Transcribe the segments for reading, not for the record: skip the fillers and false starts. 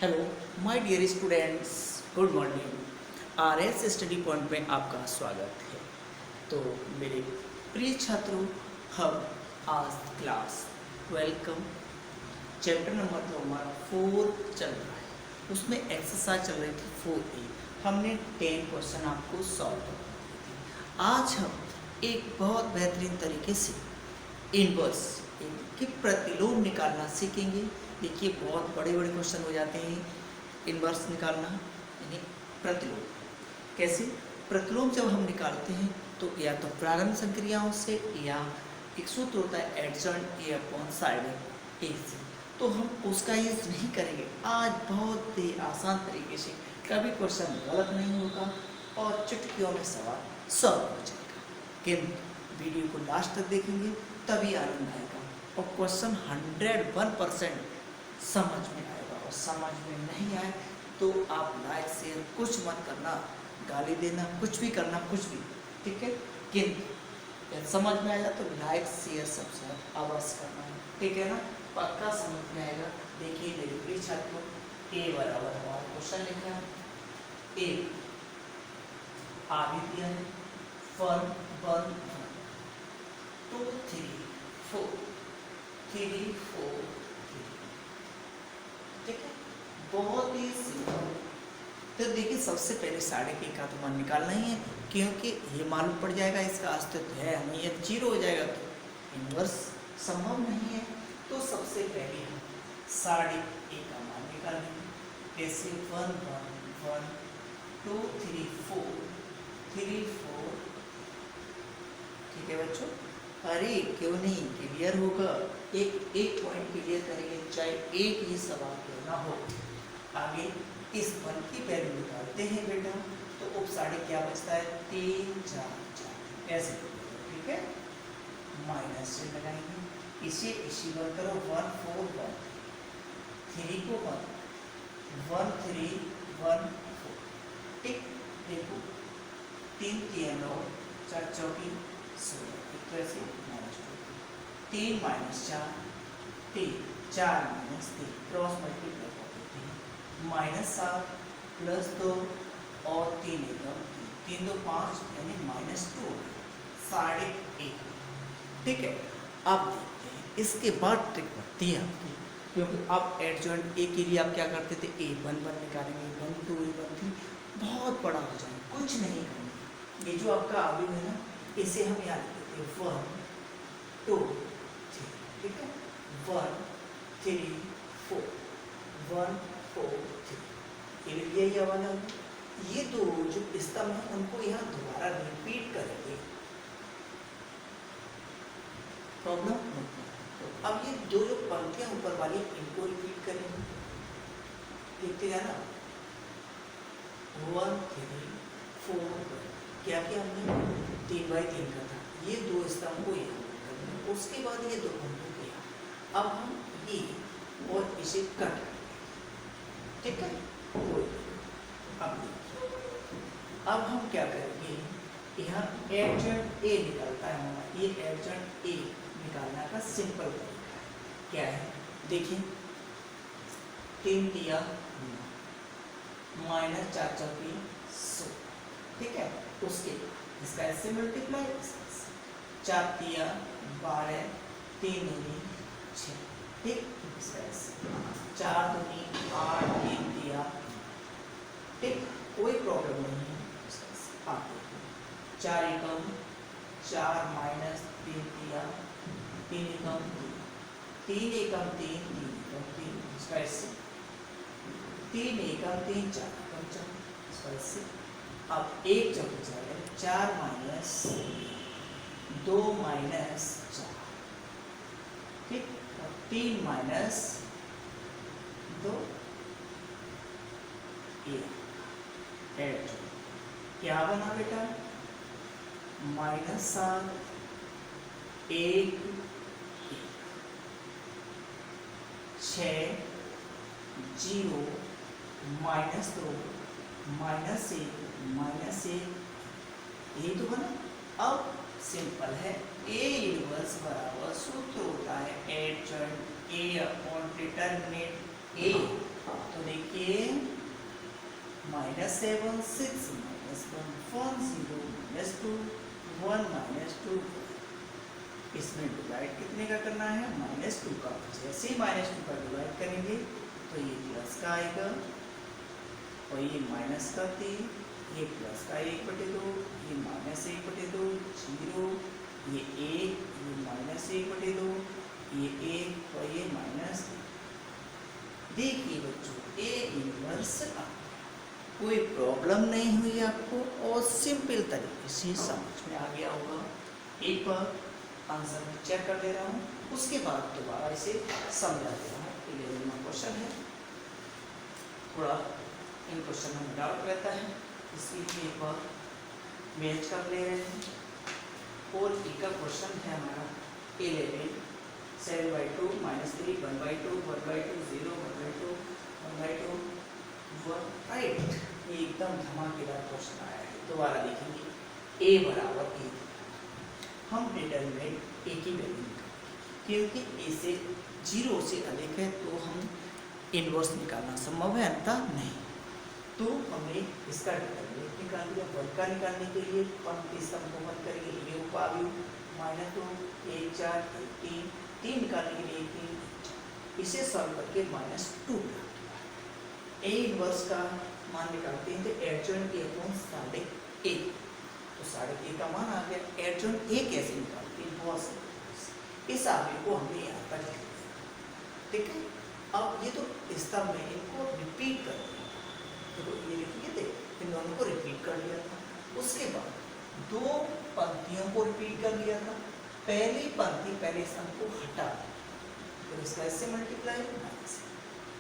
Hello my dear students, good morning. RS study point में आपका स्वागत है। तो मेरे प्रिय छात्रों, हम आज क्लास 12 का चैप्टर नंबर जो हमारा 4 चल रहा है, उसमें एक्सरसाइज चल रही थी 4A। हमने 10 क्वेश्चन आपको सॉल्व कर दिए थे। आज हम एक बहुत बेहतरीन तरीके से इनवर्स कि प्रतिलोम निकालना सीखेंगे। देखिए, बहुत बड़े बड़े क्वेश्चन हो जाते हैं इनवर्स निकालना, यानी प्रतिलोम। कैसे प्रतिलोम जब हम निकालते हैं तो या तो प्रारंभ संक्रियाओं से या एक सूत्र होता है एडजॉइंट ए अपॉन साइड ए से, तो हम उसका यूज नहीं करेंगे। आज बहुत ही आसान तरीके से, कभी क्वेश्चन गलत नहीं होगा और चुटकियों में सवाल सॉल्व हो जाएगा। किंतु वीडियो को लास्ट तक देखेंगे तभी आनंद आएगा और क्वेश्चन 101% समझ में आएगा। और समझ में नहीं आए तो आप लाइक शेयर कुछ मत करना, गाली देना, कुछ भी करना, कुछ भी, ठीक है। किंतु समझ में आएगा तो लाइक शेयर सब्सक्राइब अवश्य करना है, ठीक है ना। पक्का समझ में आएगा। देखिए मेरे प्रिय छात्रों, ए बराबर हमारा क्वेश्चन लिखा है। ए आगे दिया है 1 1 2 3 4 3 4 3, ठीक है। बहुत ही सिंपल। तो देखिए, सबसे पहले साढ़े के का तो मान निकालना ही है, क्योंकि ये मालूम पड़ जाएगा इसका अस्तित्व है नहीं है, जीरो हो जाएगा तो इनवर्स संभव नहीं है। तो सबसे पहले हम साढ़े के का मान निकालेंगे। कैसे 1 1 1 2 3 4 3 4, ठीक है बच्चों। अरे क्यों नहीं, क्लियर होगा। एक एक पॉइंट क्लियर करेंगे, चाहे एक ही सवाल क्यों ना हो। आगे इस 1 की वैल्यू निकालते हैं बेटा, तो उप साढ़े क्या बचता है 3 4 4 ऐसे, ठीक है। माइनस से लगाएंगे, इसी बार करो 1 4 1 3 को 1 3 1 4, ठीक। देखो 3 3 9 4 चौकी 16, एक तो ऐसे minus 3 minus 4 3 4 minus 3 cross multiply कर देते हैं। माइनस 7 प्लस 2 और 3 एकदम 3 2 5 यानी माइनस 2 साढ़े 1, ठीक है। अब देखते हैं इसके बाद ट्रिक बनती है आपकी, क्योंकि अब एडजॉइंट ए के लिए आप क्या करते थे, ए 1 1 निकालेंगे, 1 2 1 3, बहुत बड़ा हो जाए, कुछ नहीं करना। ये जो आपका आगे है ना, इसे हम याद करते हैं 1 2 3, ठीक है। 1 3 4 1 4 3, ये वाला ये दो जो स्तंभ है उनको यहाँ दोबारा रिपीट करेंगे, प्रॉब्लम नहीं। तो अब ये दो जो पंक्तियां ऊपर वाली इनको रिपीट करेंगे, देखते हैं ना। 1 3 4 क्या किया हमने, 3 बाई 3 का था, ये दो स्तंभ को यहाँ करना, उसके बाद ये दो पंक्तियों को यहाँ। अब हम ये और इसे कट करेंगे, ठीक है। अब हम क्या करेंगे, यहाँ एडजॉइंट ए निकलता है हमारा, ये एडजॉइंट ए निकालने का सिंपल तरीका है। क्या है देखिए, 3 दिया माइनस 4 चौकी 16, ठीक है। उसके इसका ऐसे मल्टीप्लाई, 4 दिया 12 3 दूनी 6, ठीक। इसका ऐसे 4 दूनी 8 3 दिया, ठीक, कोई प्रॉब्लम नहीं है। आप 4 एकम 4 माइनस 3 दिया 3 एकम 3 एकम 3 3 एकम 3, इसका ऐसे 3 एकम 3 4 एकम 4, इसका ऐसे। अब एक जब हो जाएगा 4 माइनस 2 माइनस 4, ठीक। 3 माइनस 2 8, क्या बना बेटा, माइनस 7 1 6 0 माइनस 2 माइनस 1 यही तो बना। अब सिंपल है, ए इनवर्स बराबर सूत्र होता है adjoint A upon determinant A, तो देखिए -7 6 -1 1 0 -2 1 -2, इसमें डिवाइड कितने का करना है, -2 का। जैसे ही -2 का डिवाइड करेंगे तो ये प्लस का आएगा और ये माइनस का 3, ये प्लस का 1/2, ये -1/2 0, ये 1, ये -1/2, ये 1 और ये माइनस। देखिए बच्चों ए इनवर्स आ, कोई प्रॉब्लम नहीं हुई आपको और सिंपल तरीके से समझ में आ गया होगा। एक बार आंसर में चेक कर ले रहा हूँ, उसके बाद दोबारा इसे समझा दे रहा हूँ। 11वां क्वेश्चन है, थोड़ा इन क्वेश्चन में डाउट रहता है, इसलिए एक बार मैच कर ले रहे हैं। और एक का क्वेश्चन है हमारा 11 7/2 -3 1/2 1/2 0 1/2 1/2 1 8। ये एकदम धमाकेदार क्वेश्चन आया है। दोबारा देखेंगे a बराबर a, हम डिटरमिनेंट a की वैल्यू निकालेंगे क्योंकि a से 0 से अधिक है तो हम इनवर्स निकालना संभव है, अन्यथा नहीं। तो हमने इसका डिटरमिनेंट निकाल दिया। वर्ग का निकालने के लिए पंक्ति स्तंभ को मत करेंगे, ये उपावयु -2 1 4 3 3 निकालने के लिए 3, इसे सॉल्व करके -2 ए इनवर्स का मान निकालते हैं तो एडजॉइंट ए अपॉन 1.5, तो 1.5 का मान आ गया। एडजॉइंट ए कैसे निकालते हैं, बहुत सिंपल। इस आगे को हमने यहाँ पर लिख दिया, ठीक है। अब ये तो स्तंभ में इनको रिपीट कर दिया, तो ये लिखिए थे, इन दोनों को रिपीट कर लिया था। उसके बाद दो पंक्तियों को रिपीट कर लिया था। पहली पंक्ति पहले स्तंभ को हटा, तो इसका ऐसे मल्टीप्लाई माइनस,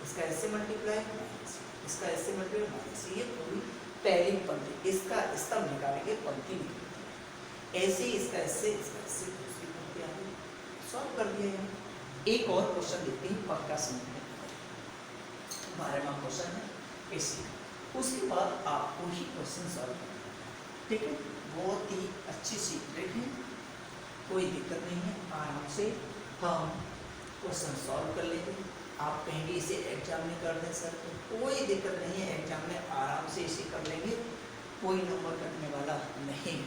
इसका ऐसे मल्टीप्लाई माइनस, इसका ऐसे मल्टीप्लाई माइनस, ये पूरी पहली पंक्ति। इसका स्तंभ निकालेंगे, पंक्ति निकालेंगे, ऐसे ही इसका ऐसे दूसरी पंक्ति आ गई, सॉल्व कर दिया है। एक और क्वेश्चन देखते हैं, पक्का समझ में 12वां क्वेश्चन है इसी, उसके बाद आपको ही क्वेश्चन सॉल्व करना है, ठीक है। बहुत ही अच्छी सी ट्रिक है, कोई दिक्कत नहीं है, आराम से हम क्वेश्चन सॉल्व कर लेंगे। आप कहेंगे इसे एग्जाम में कर दें सर, तो कोई दिक्कत नहीं है, एग्जाम में आराम से इसे कर लेंगे, कोई नंबर कटने वाला नहीं,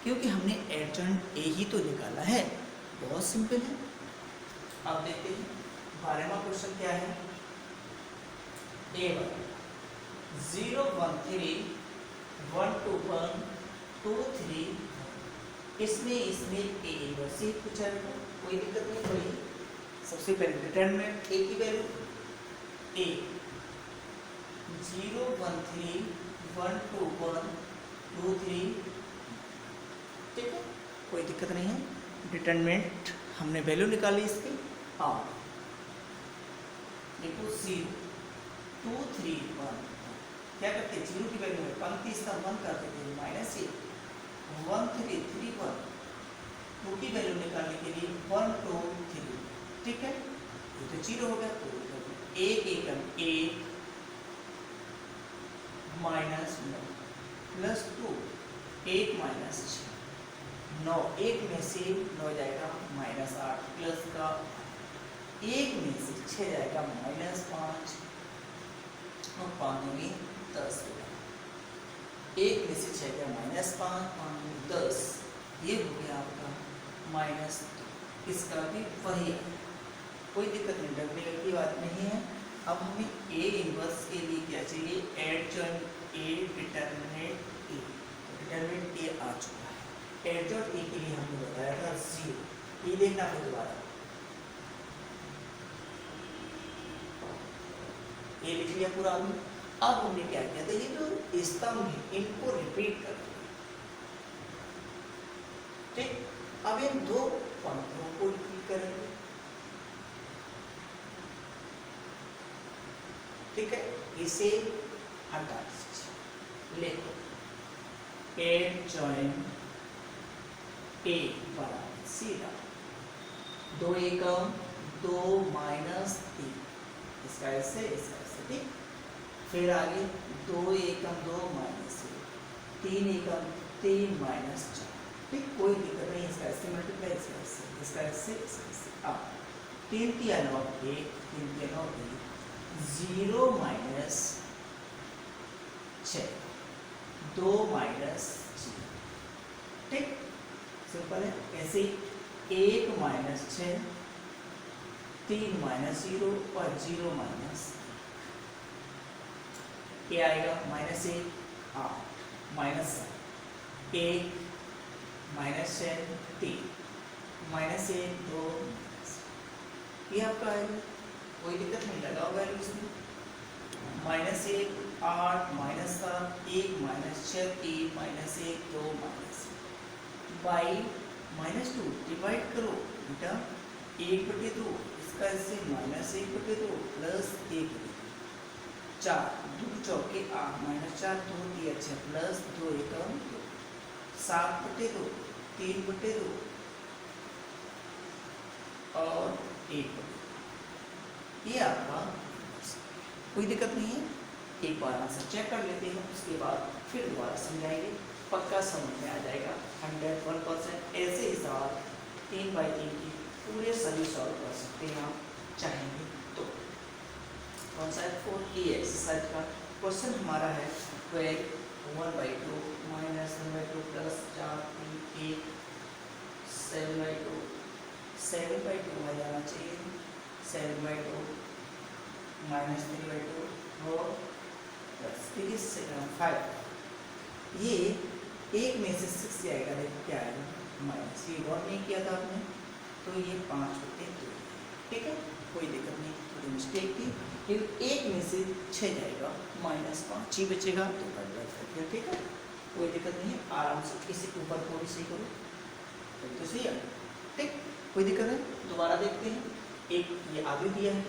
क्योंकि हमने एडजॉइंट ए ही तो निकाला है, बहुत सिंपल है। अब देखते हैं 12वां क्वेश्चन क्या है। A1 0 1 3 1 2 1 2 3, इसमें ए इनवर्स ही पूछा है, कोई दिक्कत नहीं पड़ी। सबसे पहले डिटरमिनेंट ए की वैल्यू a 0 1 3 1 2 1 2 3, ठीक है, कोई दिक्कत नहीं है। डिटरमिनेंट हमने वैल्यू निकाली इसकी। हाँ देखो 0 2 3 1, क्या करते हैं, 0 की वैल्यू में पंक्ति स्तंभ बंद कर देते हैं, -1 1 3 3 1, 2 की वैल्यू निकालने के लिए 1 2 3, ठीक है, ये तो 0 हो गया, तो एक एकम 1 -9 +2 1 -6 9, एक में से 9 जाएगा -8, प्लस का एक में से 6 जाएगा -5 और 5 में 10 होगा। एक में से 6 गया -5 5 में 10, ये हो गया आपका -2, इसका भी वही है, कोई दिक्कत नहीं, डरने की बात नहीं है। अब हमें ए इनवर्स के लिए क्या चाहिए, adjoint A determinant A, determinant A आ चुका है। एडजॉइंट ए के लिए हमने बताया था 0, ये देखना फिर दोबारा, ये लिख लिया पूरा हमने। अब हमने क्या किया था, ये जो स्तंभ है इनको रिपीट कर दिया, ठीक। अब इन दो पंक्तियों को रिपीट करेंगे, ठीक है, इसे हटा दीजिए, लिखो एडजॉइंट ए बराबर सीधा 2 एकम 2 -3, इसका ऐसे, ठीक। फिर आगे 2 एकम 2 -1, 3 एकम 3 -4, ठीक, कोई दिक्कत नहीं, इसका ऐसे मल्टीप्लाई, इसका ऐसे, अब 3 3 9 1, 3 3 9 1, 0 माइनस 6, 2 माइनस 0, ठीक, सिंपल है। ऐसे 1 माइनस 6, 3 माइनस 0 और 0 माइनस, ये आएगा माइनस 1, 8 माइनस 1 माइनस 6, 3 माइनस 1, 2, ये आपका आएगा, कोई दिक्कत नहीं, लगाओ वैल्यू इसमें। Minus 1, 8 minus 7, 1 minus 6, 3 minus 1, 2 minus, by minus 2 divide करो बेटा 1/2, इसका इससे माइनस 1/2 प्लस 1, 4 2 चौके 8 माइनस 4 2 3 6 प्लस 2 एकम 2, 7/2 3/2 और 1, ये आपका, कोई दिक्कत नहीं है। एक बार आंसर चेक कर लेते हैं, उसके बाद फिर दोबारा समझाएंगे, पक्का समझ में आ जाएगा 101%। ऐसे ही सवाल 3x3 की पूरे सभी सॉल्व कर सकते हैं आप चाहेंगे तो। कौन सा है? 4 एक्सरसाइज का क्वेश्चन हमारा है 12 1/2 माइनस 1/2 प्लस 4 3 1 7/2, 7/2 आ जाना चाहिए, 7/2 माइनस 3/2 और प्लस 5, ये एक में से 6 जाएगा, देखो क्या आएगा माइनस, ये और नहीं किया था आपने तो ये 5/2, ठीक है, कोई दिक्कत नहीं, थोड़ी मिस्टेक थी, फिर एक में से 6 जाएगा माइनस 5 ही बचेगा तो कन्वर्ट कर दिया, ठीक है, कोई दिक्कत नहीं है, आराम से किसी के ऊपर थोड़ी सी करो तो सही है, ठीक, कोई दिक्कत है। दोबारा देखते हैं, एक ये आगे दिया है,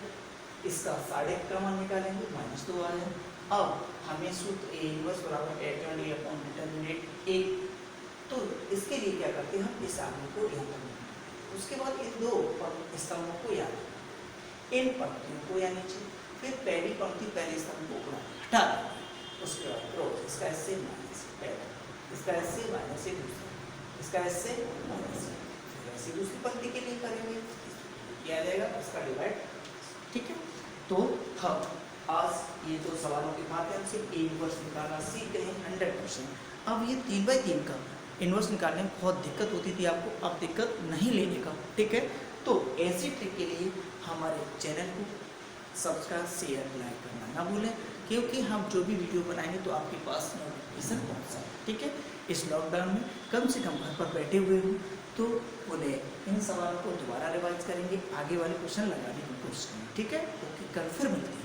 इसका साढ़े का मान निकालेंगे, -2 आ जाए। अब हमें सूत्र A इनवर्स बराबर A/डिटरमिनेंट 1, तो इसके लिए क्या करते हैं, हम इस आगे को यहाँ पर, उसके बाद इन दो स्तंभों को यहाँ, इन पंक्तियों को यहाँ नीचे, फिर पहली पंक्ति पहले स्तंभ को हटा देंगे, उसके बाद क्रॉस, इसका ऐसे माइनस पहला, इसका ऐसे माइनस से दूसरा, इसका ऐसे माइनस, ऐसे दूसरी पंक्ति के लिए करेंगे, क्या आ जाएगा इसका डिवाइड, ठीक है। तो हम आज ये दो सवालों के माध्यम से A इनवर्स निकालना सीख गए हैं 100%। अब ये 3x3 का इनवर्स निकालने में बहुत दिक्कत होती थी आपको, अब दिक्कत नहीं लेने का, ठीक है। तो ऐसी ट्रिक के लिए हमारे चैनल को सब्सक्राइब शेयर लाइक करना ना भूलें, क्योंकि हम जो भी वीडियो बनाएंगे तो आपके पास नोटिफिकेशन पहुँच जाए, ठीक है। इस लॉकडाउन में कम से कम घर पर बैठे हुए हो तो उन्हें इन सवालों को दोबारा रिवाइज करेंगे, आगे वाले क्वेश्चन लगाने की कोशिश करेंगे, ठीक है। ओके, कल फिर मिलते हैं।